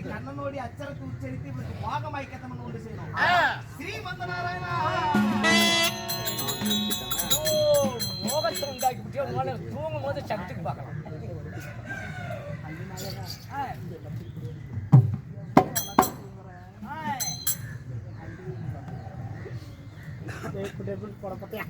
கண்ணனோடி அச்சரத்தை உச்சரித்து இவருக்கு பாகமாய் கதமன் உண்டு செய்யணும். ஸ்ரீமந்த நாராயணா மோகத்தை உண்டாக்கி விட்டு தூங்கும் போது சக்திக்கு பார்க்கலாம். போடப்பட்டியா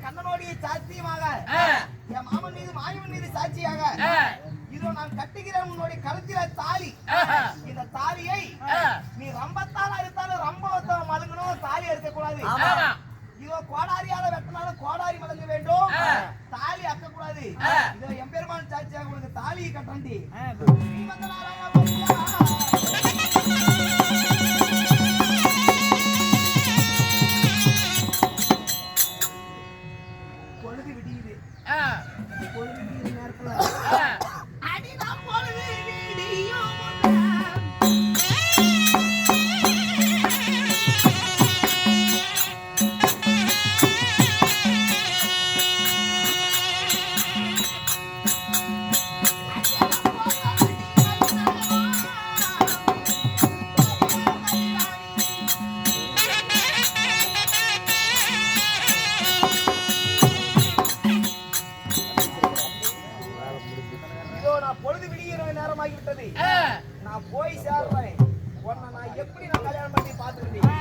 கண்ணனோடைய சாட்சியமாக என் மாமன் மீது மாயவன் மீது சாட்சியாக இதோ நான் கட்டுகிறேன் உன்னுடைய கழுத்தில தாலி. இந்த தாலியை நீ ரம்பத்தால் அறுத்தாலும் ரம்பத்தை மழுங்கணும், தாலி அறுக்க கூடாது. இதோ கோடாரியால வெட்டினாலும் கோடாரி மடங்க வேண்டும், தாலி அக்க கூடாது. இதோ எம்பெருமான் சாட்சியாக உங்களுக்கு தாலியை கட்டண்டி. பொழுது விடியுது, பொழுது விடியுது நேரத்துல அடிதான் பொழுது விடியும். பொழுது விடிகிற நேரமாகிவிட்டது. நான் போய் சேர்றேன். உன்னை நான் எப்படி நான் கல்யாணம் பண்ணி பார்த்துருந்தேன்.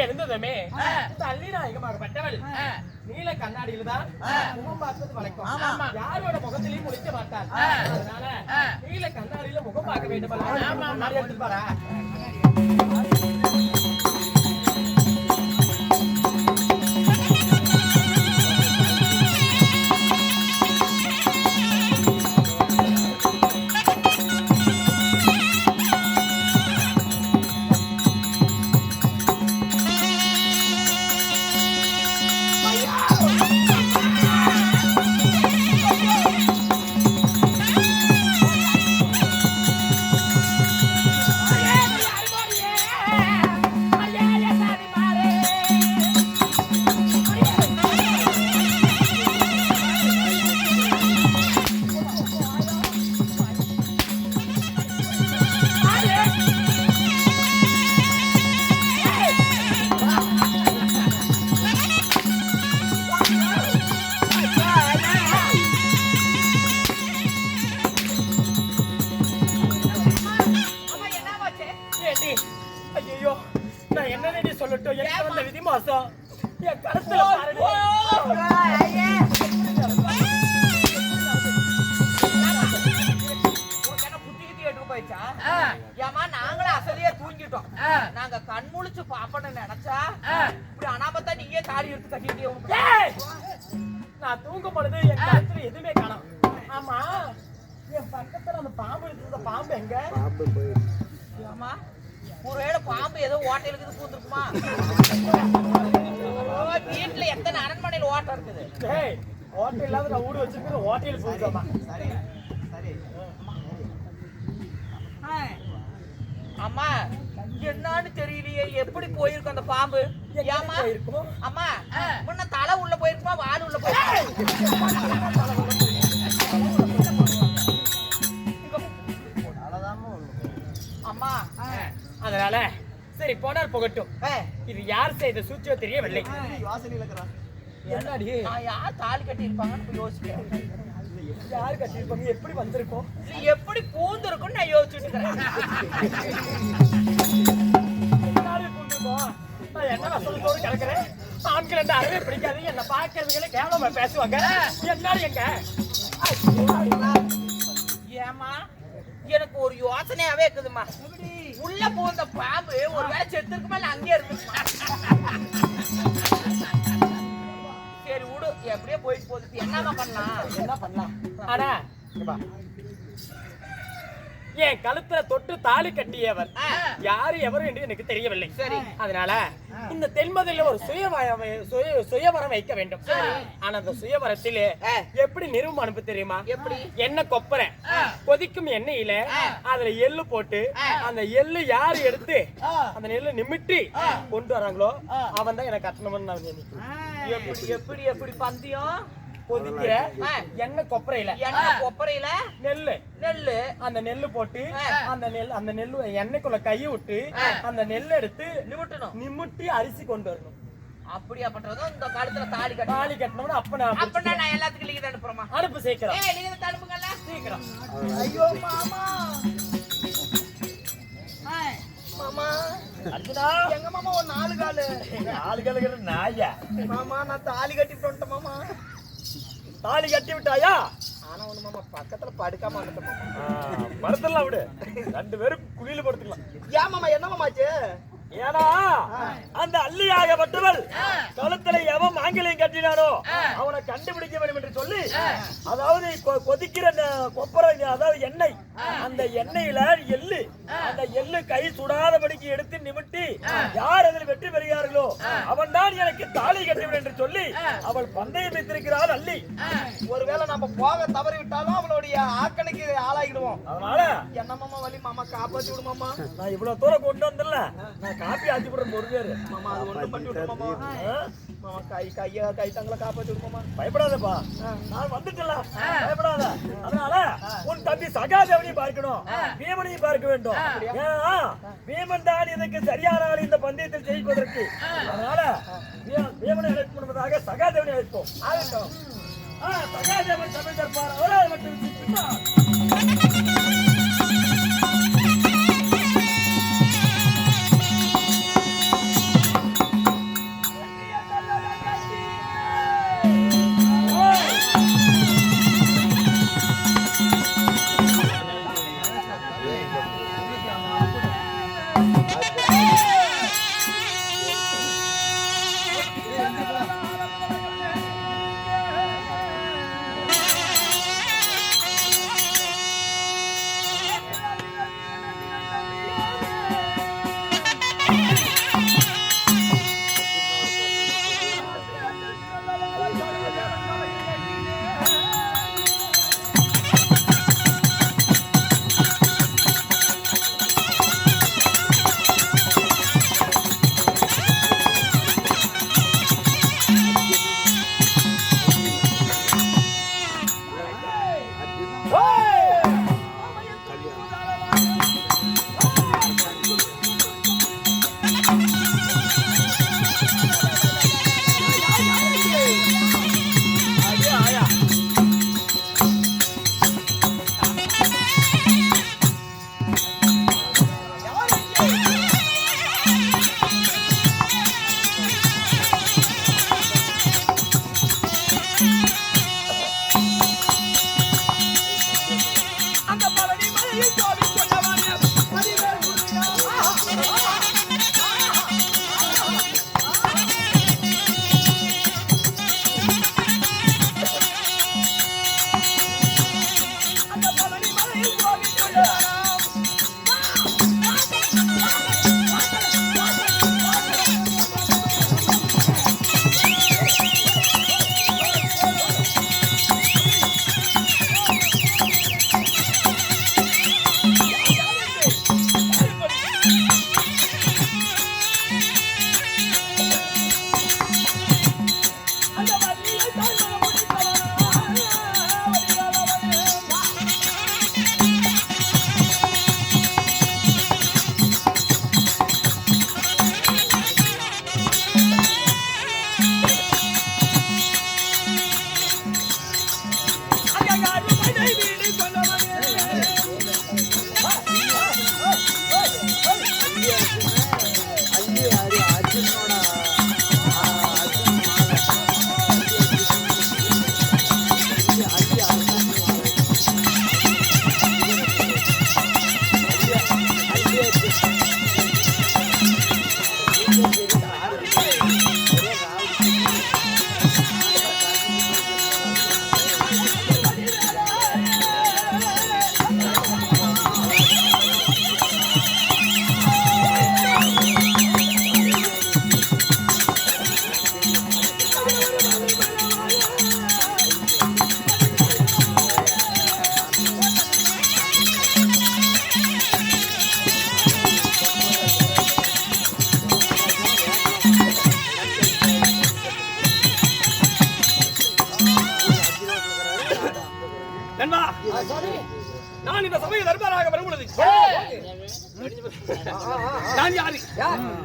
இருந்ததுமே தள்ளி நாயகமாகப்பட்டவள் நீல கண்ணாடியில தான் முகம் பார்ப்பது வழக்கம். யாரோட முகத்திலையும் முடிக்க மாட்டார். அதனால நீல கண்ணாடியில முகம் பார்க்க வேண்டும். எடுத்துப்பாரா போயிடுச்சா? ஏமா நாங்களே அசலியே தூங்கிட்டோம். நாங்க கண் முழிச்சு பாப்பன்னு நினைச்சா இப்படி அனாமத்தா நீயே தாலி எடுத்து கட்டிட்டே. நான் தூங்கும் பொழுது என் கழுத்துல எதுவுமே காணோம். ஆமா, என் பக்கத்துல அந்த பாம்பு இருந்த பாம்பு எங்க? ஆமா, ஒருவேளை பாம்பு ஏதோ ஓட்டையிலுக்கு பூந்துருக்குமா? வீட்டுல எத்தனை அரண்மனையில ஓட்டம் இருக்குது? ஓட்டை இல்லாத நான் ஊடு வச்சிருக்கிற ஓட்டையில் பூந்துமா? சரி சரி அம்மா என்னன்னு தெரியலையே, எப்படி போயிருக்கும் அந்த பாம்பு? ஏமா அம்மா, முன்ன தலை உள்ள போயிருக்குமா வால் உள்ள அம்மா? அதனால சரி போனார் போகட்டும். இது யார் செய்த சூழ்ச்சியோ தெரியவில்லை. என்னடி நான் யார் தாலி கட்டி இருப்பாங்கன்னு யோசிக்கிறேன். யாரு கட்டிருப்பாங்க, எப்படி வந்திருக்கோம், எப்படி பூந்திருக்கும்னு நான் யோசிச்சுட்டு இருக்கிறேன். நான் என்ன வசனத்தோடு கிடக்குறேன். ஆண்கள் என்ற அறவே பிடிக்காது. என்ன பார்க்கறதுங்களே கேவலமா பேசுவாங்க. என்னாலும் எங்க ஏமா எனக்கு ஒரு யோசனையாவே இருக்குதுமா. உள்ள போந்த பாம்பு ஒரு வேலை செத்துருக்குமா இல்ல அங்கேயே இருக்குமா? சரி விடு, எப்படியே போயிட்டு போகுது. என்னமா பண்ணலாம்? என்ன பண்ணலாம்? ஆனா என் கழுத்துல தொட்டு தாலி கட்டியவர் யாரு எவரும் என்று எனக்கு தெரியவில்லை. சரி, அதனால இந்த தென்மதுரையில ஒரு சுயவரம் வைக்க வேண்டும். ஆனா அந்த சுயவரத்திலே எப்படி நிறுவனம் அனுப்ப தெரியுமா? எப்படி? எண்ணெய் கொப்பரை கொதிக்கும் எண்ணெயில அதுல எள்ளு போட்டு அந்த எள்ளு யாரு எடுத்து அந்த நெல்லு நிமிட்டி கொண்டு வராங்களோ அவன் தான் எனக்கு கட்டணம்னு நான் நினைக்கிறேன். எப்படி எப்படி பந்தயம்? கொதிக்கிற எண்ணெய் கொப்பரையில கொப்பரையில நெல்லு அந்த நெல்லு போட்டு அந்த நெல்லு எண்ணெய்க்குள்ள கையை விட்டு அந்த நெல்லை எடுத்து நிமிட்டி அரிசி கொண்டு வரணும். அப்படியா பண்றதும் இந்த காலத்துல தாலி கட்டணும்னு அப்ப நான் எல்லாத்துக்கும் லீக் அனுப்புறேமா? அனுப்பு சீக்கிரம். நீங்க அனுப்புங்கல்ல சீக்கிரம். ஐயோ மாமா மாமா அர்ஜுனா, எங்க மாமா ஒரு 4 காலு நாயா? மாமா நான் தாலி கட்டிட்டு வந்துட்டேன் மாமா. தாலி கட்டி விட்டாயா? ஆனா ஒண்ணு மாமா, பக்கத்துல படுக்காம வந்துட்டேன். படுத்தலாம் விடு, 2 பேரும் குழியில படுத்துக்கலாம். ஏன் மாமா, என்ன மாமாச்சு? ஏன்னா அந்த அள்ளியாகப்பட்டவள் கழுத்துல எவன் மாங்கிலையும் கட்டினானோ அவனை கண்டுபிடிக்க வேண்டும் என்று சொல்லி, அதாவது கொதிக்கிற கொப்பரை, அதாவது எண்ணெய், அந்த எண்ணெயில எள்ளு, அந்த எள்ளு கை சுடாதபடிக்கு எடுத்து நிமிட்டி யார் அதில் வெற்றி பெறுகிறார்களோ அவன் தான் எனக்கு தாலி கட்டிவிடும் என்று சொல்லி அவள் பந்தயம் வைத்திருக்கிறாள் அள்ளி. ஒருவேளை நம்ம போக தவறி விட்டாலும் அவளுடைய ஆக்கணைக்கு ஆளாகிடுவோம். அதனால என்ன மாமா வழி மாமா, காப்பாத்தி விடு மாமா. நான் இவ்வளவு தூரம் கொண்டு வந்தல, நான் காப்பி ஆத்தி விடுற ஒரு பேரு மாமா. அது ஒண்ணு பண்ணி விடு மாமா. மாமா கை தங்களை காப்பாத்தி விடு மாமா. பயப்படாதப்பா, நான் வந்துட்டலாம், பயப்படாத. அதனால உன் தம்பி சகாதேவனையும் பார்க்கணும், பீமனையும் பார்க்க வேண்டும். பீமன் தான் இதுக்கு சரியான ஆள் இந்த பந்தயத்தில் ஜெயிப்பதற்கு. அதனால பீமனை அழைப்பு பண்ணுவதாக சகாதேவனை அழைப்போம். ஆகட்டும். சகாதேவன் தமிழ் தற்பார் அவரால் மட்டும் நான் யாரு?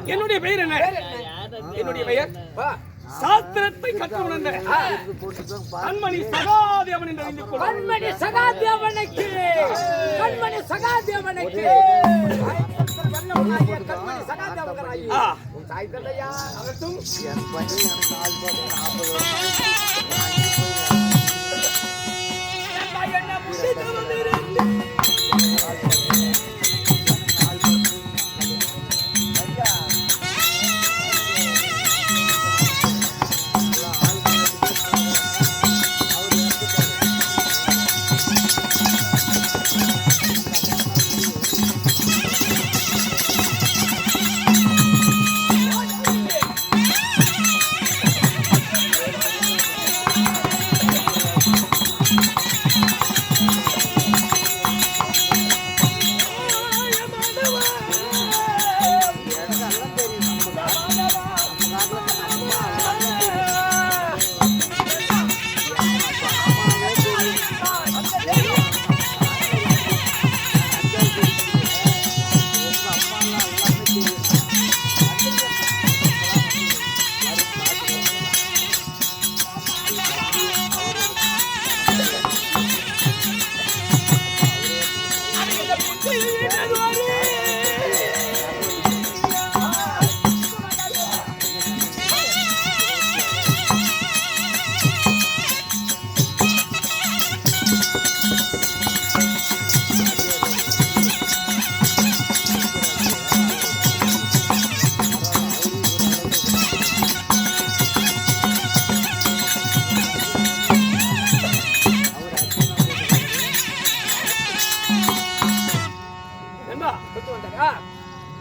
என்னுடைய பெயர் என்ன? என்னுடைய பெயர் சாஸ்திரத்தை கற்று உணர்ந்த கண்மணி சகாதேவன் என்று அறிந்து கொள். கண்மணி சகாதேவனுக்கு கண்மணி சகாதேவனுக்கு கண்மணி சகாதேவனாகி உன் தாய் தந்தையா அவற்றும்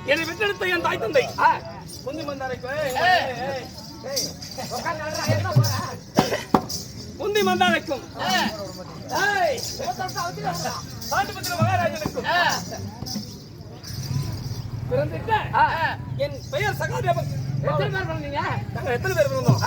என்னை பெற்றெடுத்த என் தாய் தந்தை முந்தி மந்தாரைக்கும் சாண்டிபத்திர மகாராஜனுக்கும் பிறந்திட்ட என் பெயர் சகாதேவன். எத்தனை பேர் பிறந்தோம்?